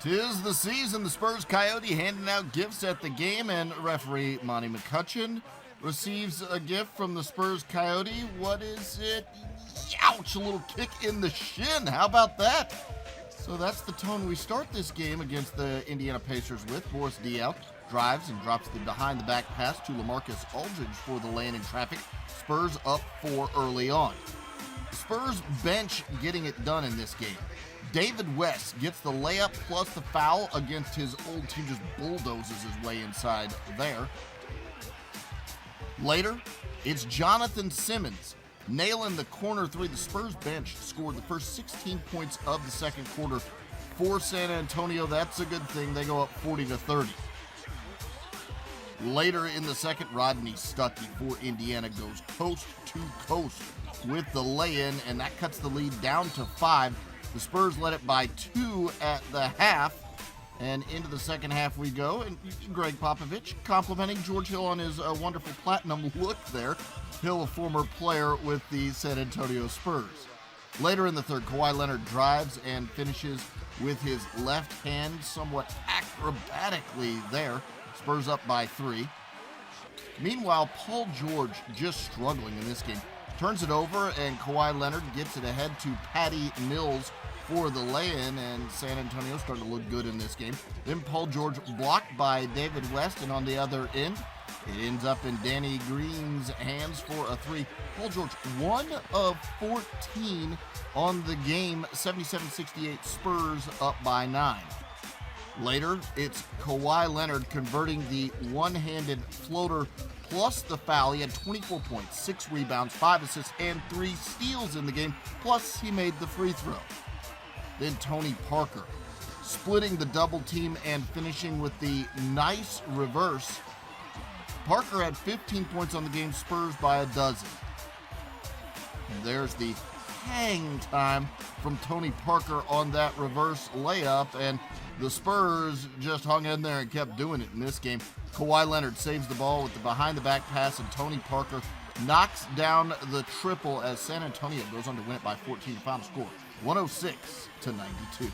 'Tis the season, the Spurs Coyote handing out gifts at the game, and referee Monty McCutcheon receives a gift from the Spurs Coyote. What is it? Ouch, a little kick in the shin. How about that? So that's the tone we start this game against the Indiana Pacers with. Boris Diaw drives and drops the behind-the-back pass to LaMarcus Aldridge for the lane in traffic. Spurs up 4 early on. The Spurs bench getting it done in this game. David West gets the layup plus the foul against his old team, just bulldozes his way inside there. Later, it's Jonathan Simmons nailing the corner three. The Spurs bench scored the first 16 points of the second quarter for San Antonio. That's a good thing. They go up 40-30. Later in the second, Rodney Stuckey for Indiana goes coast to coast with the lay-in, and that cuts the lead down to 5. The Spurs led it by 2 at the half, and into the second half we go. And Greg Popovich complimenting George Hill on his wonderful platinum look there. Hill, a former player with the San Antonio Spurs. Later in the third, Kawhi Leonard drives and finishes with his left hand somewhat acrobatically there. Spurs up by 3. Meanwhile, Paul George just struggling in this game. Turns it over, and Kawhi Leonard gets it ahead to Patty Mills for the lay-in, and San Antonio starting to look good in this game. Then Paul George blocked by David West, and on the other end, it ends up in Danny Green's hands for a 3. Paul George, 1 of 14 on the game, 77-68, Spurs up by 9. Later, it's Kawhi Leonard converting the one-handed floater plus the foul. He had 24 points, 6 rebounds, 5 assists, and 3 steals in the game, plus he made the free throw. Then Tony Parker splitting the double team and finishing with the nice reverse. Parker had 15 points on the game, Spurs by a dozen. And there's the hang time from Tony Parker on that reverse layup, and the Spurs just hung in there and kept doing it in this game. Kawhi Leonard saves the ball with the behind-the-back pass, and Tony Parker knocks down the triple as San Antonio goes on to win it by 14. Final score, 106-92.